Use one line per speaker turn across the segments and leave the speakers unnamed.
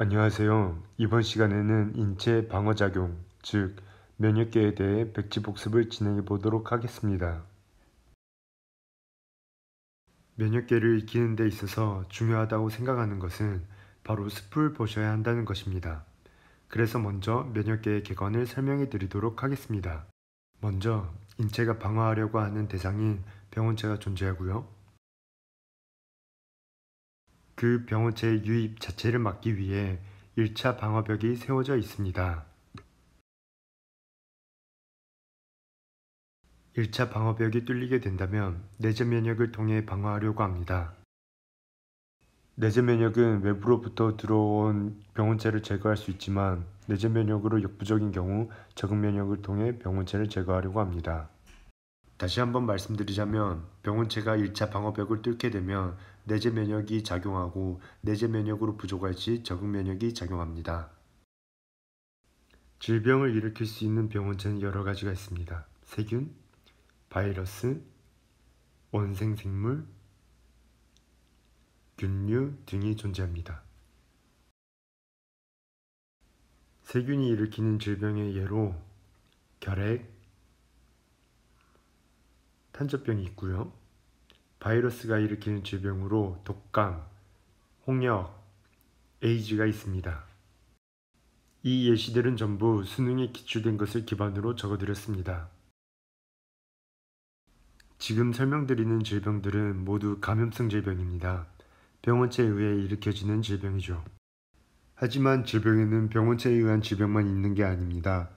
안녕하세요. 이번 시간에는 인체 방어작용, 즉 면역계에 대해 백지복습을 진행해 보도록 하겠습니다. 면역계를 익히는 데 있어서 중요하다고 생각하는 것은 바로 숲을 보셔야 한다는 것입니다. 그래서 먼저 면역계의 개관을 설명해 드리도록 하겠습니다. 먼저 인체가 방어하려고 하는 대상인 병원체가 존재하고요. 그 병원체의 유입 자체를 막기 위해 1차 방어벽이 세워져 있습니다. 1차 방어벽이 뚫리게 된다면 내재 면역을 통해 방어하려고 합니다. 내재 면역은 외부로부터 들어온 병원체를 제거할 수 있지만 내재 면역으로 역부족인 경우 적응 면역을 통해 병원체를 제거하려고 합니다. 다시 한번 말씀드리자면 병원체가 1차 방어벽을 뚫게 되면 내재 면역이 작용하고 내재 면역으로 부족할 시 적응 면역이 작용합니다. 질병을 일으킬 수 있는 병원체는 여러 가지가 있습니다. 세균, 바이러스, 원생생물, 균류 등이 존재합니다. 세균이 일으키는 질병의 예로 결핵, 탄저병이 있고요. 바이러스가 일으키는 질병으로 독감, 홍역, 에이즈가 있습니다. 이 예시들은 전부 수능에 기출된 것을 기반으로 적어드렸습니다. 지금 설명드리는 질병들은 모두 감염성 질병입니다. 병원체에 의해 일으켜지는 질병이죠. 하지만 질병에는 병원체에 의한 질병만 있는 게 아닙니다.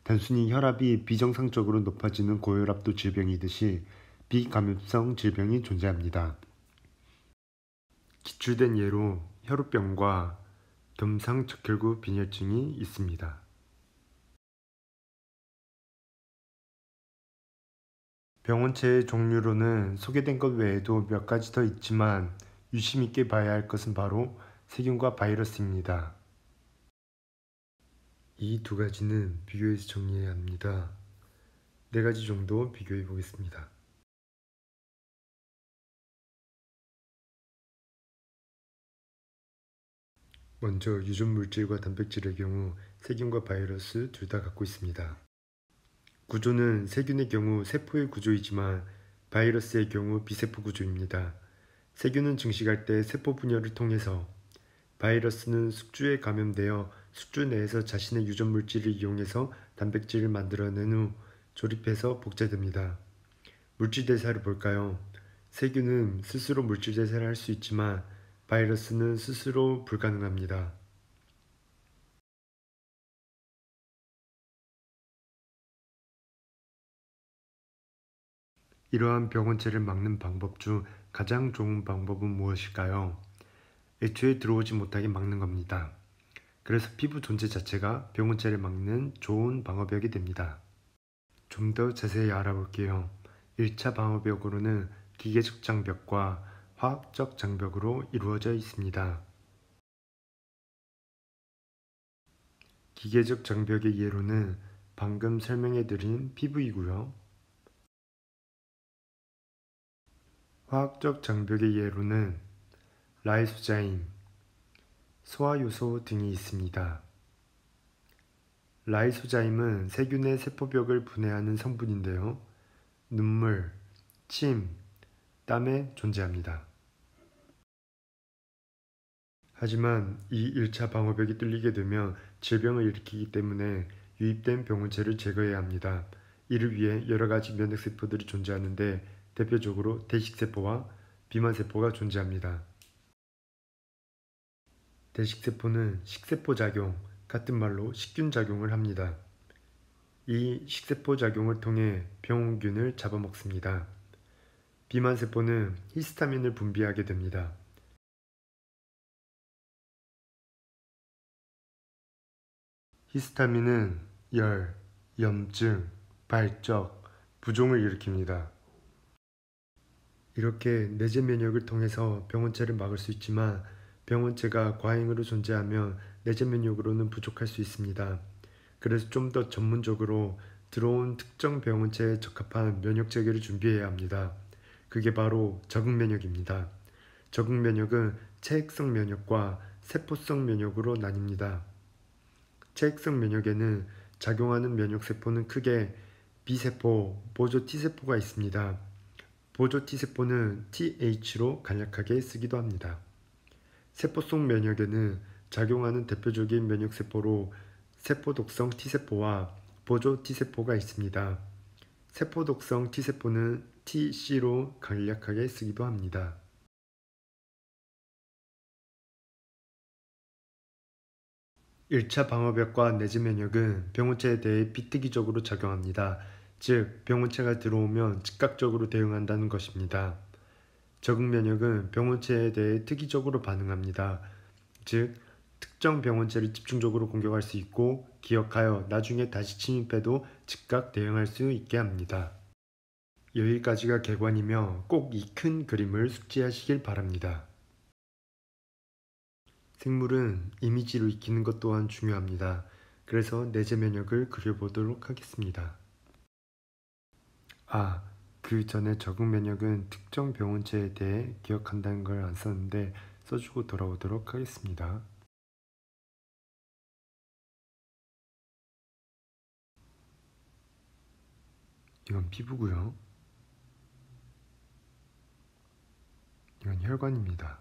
단순히 혈압이 비정상적으로 높아지는 고혈압도 질병이듯이 비감염성 질병이 존재합니다. 기출된 예로 혈우병과 겸상적혈구 빈혈증이 있습니다. 병원체의 종류로는 소개된 것 외에도 몇 가지 더 있지만 유심 있게 봐야 할 것은 바로 세균과 바이러스입니다. 이 두 가지는 비교해서 정리해야 합니다. 네 가지 정도 비교해 보겠습니다. 먼저 유전물질과 단백질의 경우 세균과 바이러스 둘 다 갖고 있습니다. 구조는 세균의 경우 세포의 구조이지만 바이러스의 경우 비세포 구조입니다. 세균은 증식할 때 세포 분열을 통해서, 바이러스는 숙주에 감염되어 숙주 내에서 자신의 유전물질을 이용해서 단백질을 만들어낸 후 조립해서 복제됩니다. 물질대사를 볼까요? 세균은 스스로 물질대사를 할 수 있지만 바이러스는 스스로 불가능합니다. 이러한 병원체를 막는 방법 중 가장 좋은 방법은 무엇일까요? 애초에 들어오지 못하게 막는 겁니다. 그래서 피부 존재 자체가 병원체를 막는 좋은 방어벽이 됩니다. 좀 더 자세히 알아볼게요. 1차 방어벽으로는 기계적 장벽과 화학적 장벽으로 이루어져 있습니다. 기계적 장벽의 예로는 방금 설명해드린 피부이고요. 화학적 장벽의 예로는 라이소자임, 소화효소 등이 있습니다. 라이소자임은 세균의 세포벽을 분해하는 성분인데요. 눈물, 침, 땀에 존재합니다. 하지만 이 1차 방어벽이 뚫리게 되면 질병을 일으키기 때문에 유입된 병원체를 제거해야 합니다. 이를 위해 여러가지 면역세포들이 존재하는데 대표적으로 대식세포와 비만세포가 존재합니다. 대식세포는 식세포작용, 같은 말로 식균작용을 합니다. 이 식세포작용을 통해 병원균을 잡아먹습니다. 비만세포는 히스타민을 분비하게 됩니다. 히스타민은 열, 염증, 발적, 부종을 일으킵니다. 이렇게 내재 면역을 통해서 병원체를 막을 수 있지만 병원체가 과잉으로 존재하면 내재 면역으로는 부족할 수 있습니다. 그래서 좀 더 전문적으로 들어온 특정 병원체에 적합한 면역 체계를 준비해야 합니다. 그게 바로 적응 면역입니다. 적응 면역은 체액성 면역과 세포성 면역으로 나뉩니다. 체액성 면역에는 작용하는 면역세포는 크게 B세포, 보조 T세포가 있습니다. 보조 T세포는 TH로 간략하게 쓰기도 합니다. 세포성 면역에는 작용하는 대표적인 면역세포로 세포독성 T세포와 보조 T세포가 있습니다. 세포독성 T세포는 TC로 간략하게 쓰기도 합니다. 1차 방어벽과 내재 면역은 병원체에 대해 비특이적으로 작용합니다. 즉, 병원체가 들어오면 즉각적으로 대응한다는 것입니다. 적응 면역은 병원체에 대해 특이적으로 반응합니다. 즉, 특정 병원체를 집중적으로 공격할 수 있고 기억하여 나중에 다시 침입해도 즉각 대응할 수 있게 합니다. 여기까지가 개관이며 꼭 이 큰 그림을 숙지하시길 바랍니다. 생물은 이미지로 익히는 것 또한 중요합니다. 그래서 내재 면역을 그려보도록 하겠습니다. 그 전에 적응 면역은 특정 병원체에 대해 기억한다는 걸 안 썼는데 써주고 돌아오도록 하겠습니다. 이건 피부고요. 이건 혈관입니다.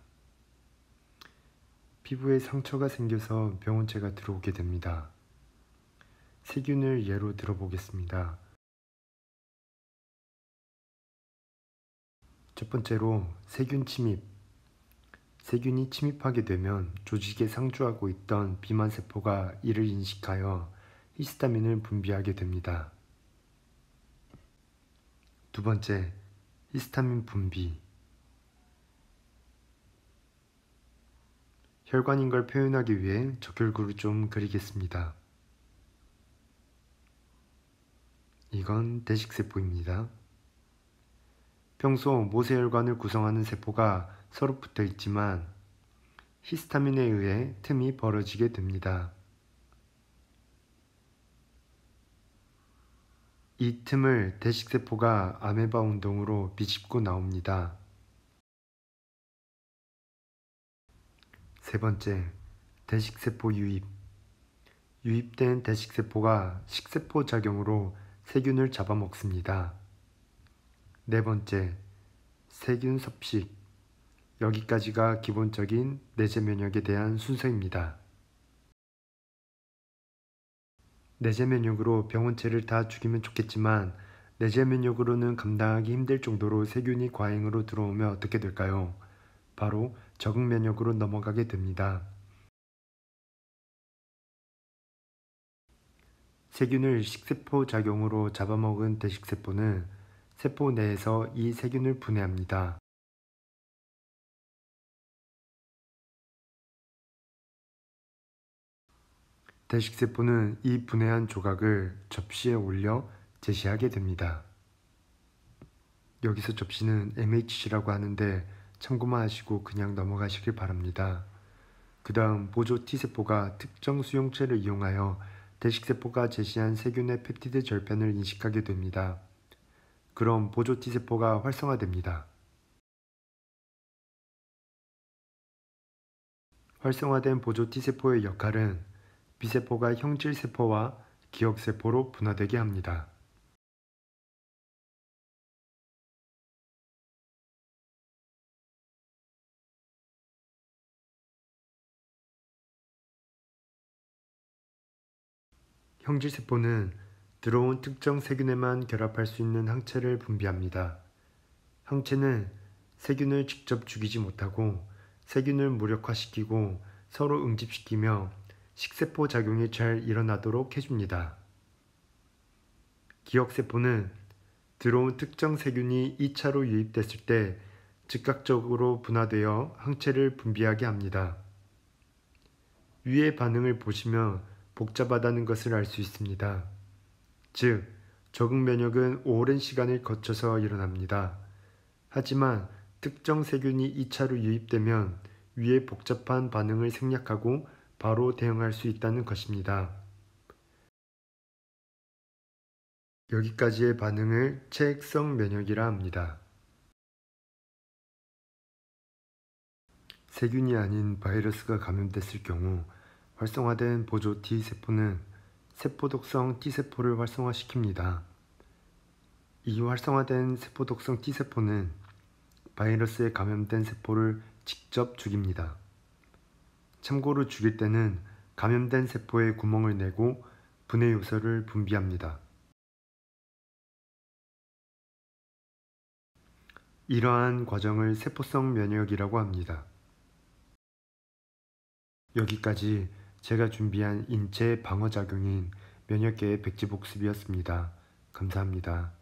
피부에 상처가 생겨서 병원체가 들어오게 됩니다. 세균을 예로 들어보겠습니다. 첫 번째로 세균 침입. 세균이 침입하게 되면 조직에 상주하고 있던 비만세포가 이를 인식하여 히스타민을 분비하게 됩니다. 두 번째, 히스타민 분비. 혈관인 걸 표현하기 위해 적혈구를 좀 그리겠습니다. 이건 대식세포입니다. 평소 모세혈관을 구성하는 세포가 서로 붙어 있지만 히스타민에 의해 틈이 벌어지게 됩니다. 이 틈을 대식세포가 아메바 운동으로 비집고 나옵니다. 세 번째, 대식세포 유입. 유입된 대식세포가 식세포 작용으로 세균을 잡아먹습니다. 네 번째, 세균 섭식. 여기까지가 기본적인 내재 면역에 대한 순서입니다. 내재 면역으로 병원체를 다 죽이면 좋겠지만 내재 면역으로는 감당하기 힘들 정도로 세균이 과잉으로 들어오면 어떻게 될까요? 바로 적응 면역으로 넘어가게 됩니다. 세균을 식세포 작용으로 잡아먹은 대식세포는 세포 내에서 이 세균을 분해합니다. 대식세포는 이 분해한 조각을 접시에 올려 제시하게 됩니다. 여기서 접시는 MHC라고 하는데 참고만 하시고 그냥 넘어가시길 바랍니다. 그 다음 보조 T세포가 특정 수용체를 이용하여 대식세포가 제시한 세균의 펩티드 절편을 인식하게 됩니다. 그럼 보조 T세포가 활성화됩니다. 활성화된 보조 T세포의 역할은 B세포가 형질세포와 기억세포로 분화되게 합니다. 형질세포는 들어온 특정 세균에만 결합할 수 있는 항체를 분비합니다. 항체는 세균을 직접 죽이지 못하고 세균을 무력화시키고 서로 응집시키며 식세포 작용이 잘 일어나도록 해줍니다. 기억세포는 들어온 특정 세균이 2차로 유입됐을 때 즉각적으로 분화되어 항체를 분비하게 합니다. 위의 반응을 보시면 복잡하다는 것을 알 수 있습니다. 즉, 적응 면역은 오랜 시간을 거쳐서 일어납니다. 하지만 특정 세균이 2차로 유입되면 위의 복잡한 반응을 생략하고 바로 대응할 수 있다는 것입니다. 여기까지의 반응을 체액성 면역이라 합니다. 세균이 아닌 바이러스가 감염됐을 경우 활성화된 보조 T세포는 세포독성 T세포를 활성화시킵니다. 이 활성화된 세포독성 T세포는 바이러스에 감염된 세포를 직접 죽입니다. 참고로 죽일 때는 감염된 세포에 구멍을 내고 분해 요소를 분비합니다. 이러한 과정을 세포성 면역이라고 합니다. 여기까지 제가 준비한 인체 방어작용인 면역계의 백지복습이었습니다. 감사합니다.